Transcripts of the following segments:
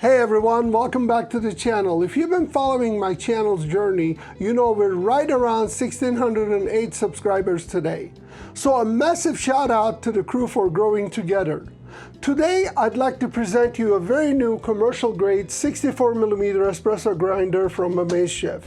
Hey everyone, welcome back to the channel. If you've been following my channel's journey, you know we're right around 1,608 subscribers today. So a massive shout out to the crew for growing together. Today, I'd like to present you a very new commercial grade 64mm espresso grinder from Amazchef.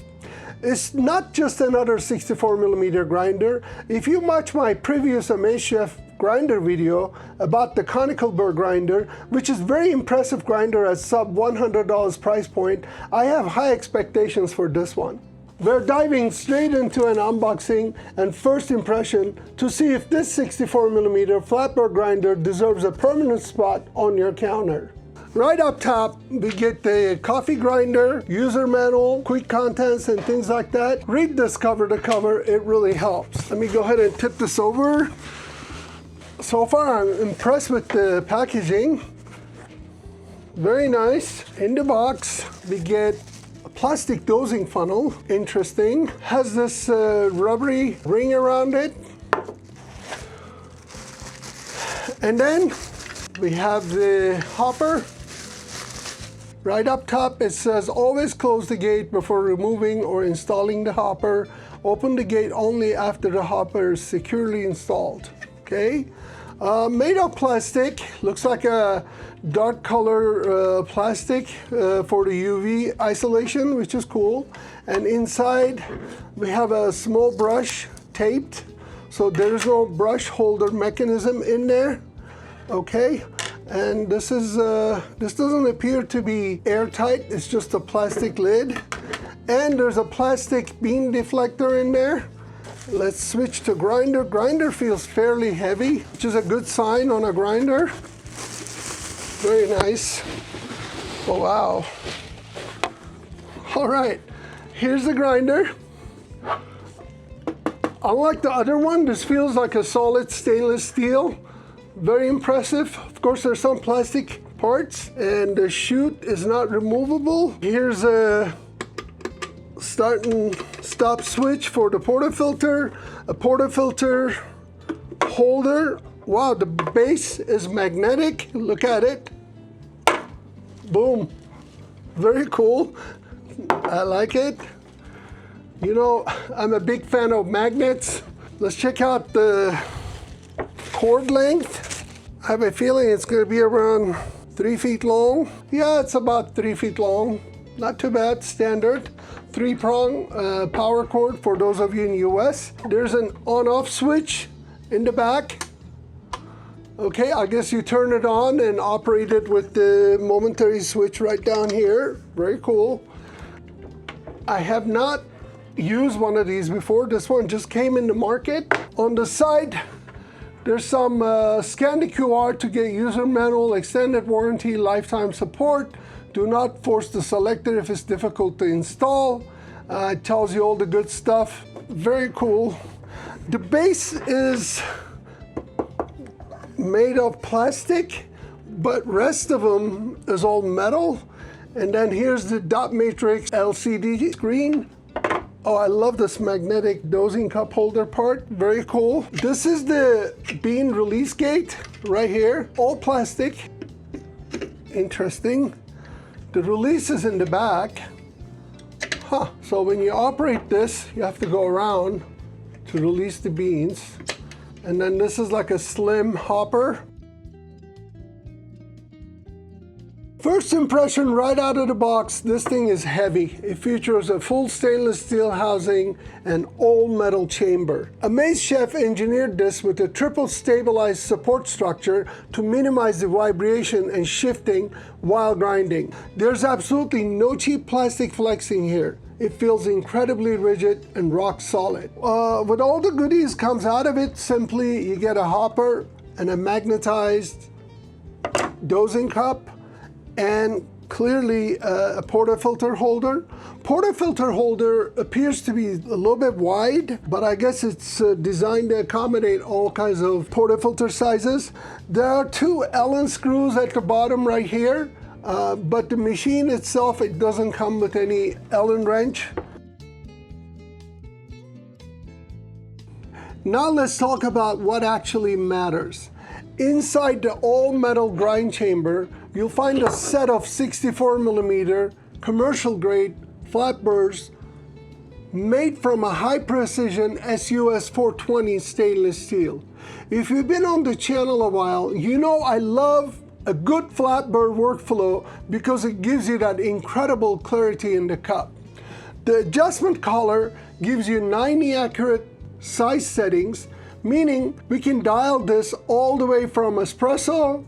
It's not just another 64mm grinder. If you watch my previous Amazchef grinder video about the conical burr grinder, which is very impressive grinder at sub $100 price point, I have high expectations for this one. We're diving straight into an unboxing and first impression to see if this 64mm flat burr grinder deserves a permanent spot on your counter. Right up top, we get the coffee grinder, user manual, quick contents, and things like that. Read this cover to cover, it really helps. Let me go ahead and tip this over. So far, I'm impressed with the packaging. Very nice. In the box, we get a plastic dosing funnel. Interesting. Has this rubbery ring around it. And then we have the hopper. Right up top, it says always close the gate before removing or installing the hopper. Open the gate only after the hopper is securely installed. Okay. Made of plastic, looks like a dark color plastic for the UV isolation, which is cool. And inside we have a small brush taped, so there's no brush holder mechanism in there. Okay, and this doesn't appear to be airtight, it's just a plastic lid. And there's a plastic bean deflector in there. Let's switch to grinder. Grinder feels fairly heavy, which is a good sign on a grinder. Very nice. Oh, wow. All right, here's the grinder. Unlike the other one, this feels like a solid stainless steel. Very impressive. Of course, there's some plastic parts, and the chute is not removable. Here's a start and stop switch for the portafilter, a portafilter holder. Wow, the base is magnetic. Look at it. Boom. Very cool. I like it. You know, I'm a big fan of magnets. Let's check out the cord length. I have a feeling it's going to be around 3 feet long. Yeah, it's about 3 feet long. Not too bad, standard. 3-prong power cord for those of you in the US. There's an on-off switch in the back. Okay, I guess you turn it on and operate it with the momentary switch right down here. Very cool. I have not used one of these before. This one just came in the market. On the side, there's some scan the QR to get user manual, extended warranty, lifetime support. Do not force the selector if it's difficult to install. It tells you all the good stuff. Very cool. The base is made of plastic, but rest of them is all metal. And then here's the dot matrix LCD screen. Oh, I love this magnetic dosing cup holder part. Very cool. This is the bean release gate right here. All plastic. Interesting. The release is in the back. Huh. So when you operate this, you have to go around to release the beans. And then this is like a slim hopper. First impression right out of the box, this thing is heavy. It features a full stainless steel housing and all metal chamber. Amazchef engineered this with a triple stabilized support structure to minimize the vibration and shifting while grinding. There's absolutely no cheap plastic flexing here. It feels incredibly rigid and rock solid. With all the goodies comes out of it, simply you get a hopper and a magnetized dosing cup, and clearly a portafilter holder. Portafilter holder appears to be a little bit wide, but I guess it's designed to accommodate all kinds of portafilter sizes. There are 2 Allen screws at the bottom right here, but the machine itself, it doesn't come with any Allen wrench. Now let's talk about what actually matters. Inside the all-metal grind chamber, you'll find a set of 64mm commercial grade flat burrs made from a high precision SUS 420 stainless steel. If you've been on the channel a while, you know I love a good flat burr workflow because it gives you that incredible clarity in the cup. The adjustment collar gives you 90 accurate size settings, meaning we can dial this all the way from espresso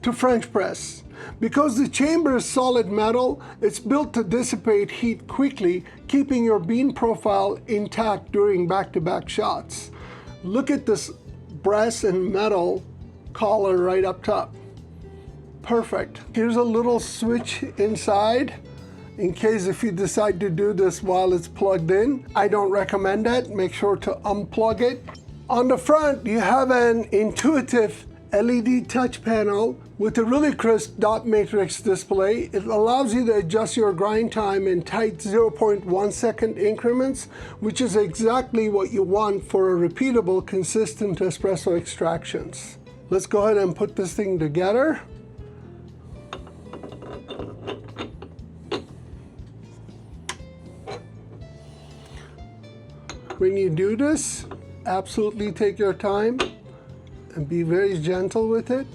to French press. Because the chamber is solid metal, it's built to dissipate heat quickly, keeping your bean profile intact during back-to-back shots. Look at this brass and metal collar right up top. Perfect. Here's a little switch inside in case if you decide to do this while it's plugged in. I don't recommend that. Make sure to unplug it. On the front, you have an intuitive LED touch panel with a really crisp dot matrix display. It allows you to adjust your grind time in tight 0.1 second increments, which is exactly what you want for a repeatable, consistent espresso extractions. Let's go ahead and put this thing together. When you do this, absolutely take your time and be very gentle with it.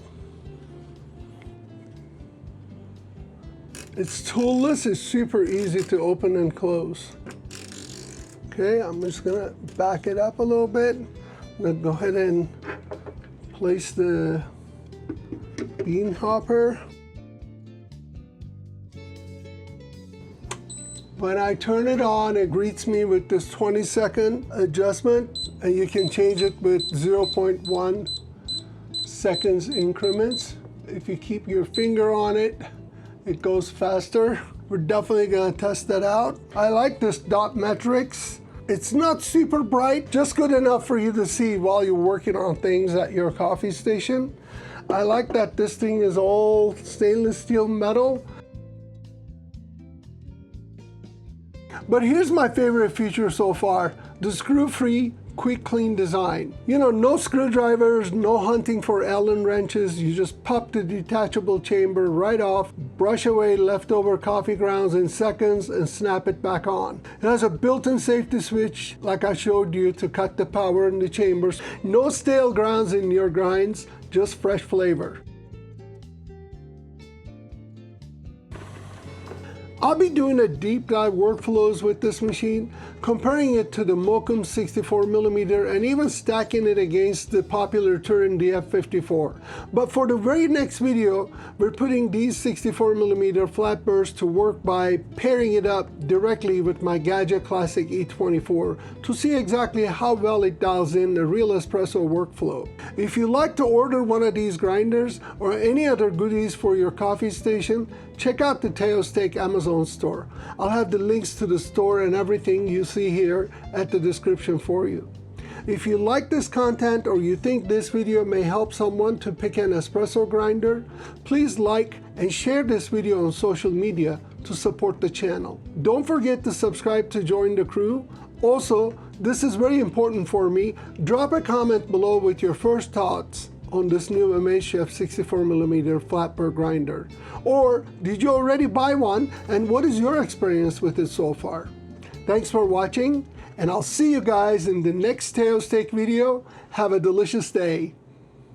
It's toolless, it's super easy to open and close. Okay, I'm just gonna back it up a little bit. I'm gonna go ahead and place the bean hopper. When I turn it on, it greets me with this 20-second adjustment, and you can change it with 0.1 seconds increments. If you keep your finger on it, it goes faster. We're definitely gonna test that out. I like this dot matrix. It's not super bright, just good enough for you to see while you're working on things at your coffee station. I like that this thing is all stainless steel metal. But here's my favorite feature so far, the screw-free quick clean design. You know, no screwdrivers, no hunting for Allen wrenches. You just pop the detachable chamber right off, brush away leftover coffee grounds in seconds, and snap it back on. It has a built-in safety switch like I showed you to cut the power in the chambers. No stale grounds in your grinds, just fresh flavor. I'll be doing a deep dive workflows with this machine, comparing it to the Mokum 64mm and even stacking it against the popular Turin DF54. But for the very next video, we're putting these 64mm flat burrs to work by pairing it up directly with my Gadget Classic E24 to see exactly how well it dials in a real espresso workflow. If you'd like to order one of these grinders or any other goodies for your coffee station, check out the Teos Amazon store. I'll have the links to the store and everything you see here at the description for you. If you like this content or you think this video may help someone to pick an espresso grinder, please like and share this video on social media to support the channel. Don't forget to subscribe to join the crew. Also, this is very important for me. Drop a comment below with your first thoughts on this new Amazchef 64mm flat burr grinder. Or did you already buy one, and what is your experience with it so far? Thanks for watching, and I'll see you guys in the next Teos Take video. Have a delicious day.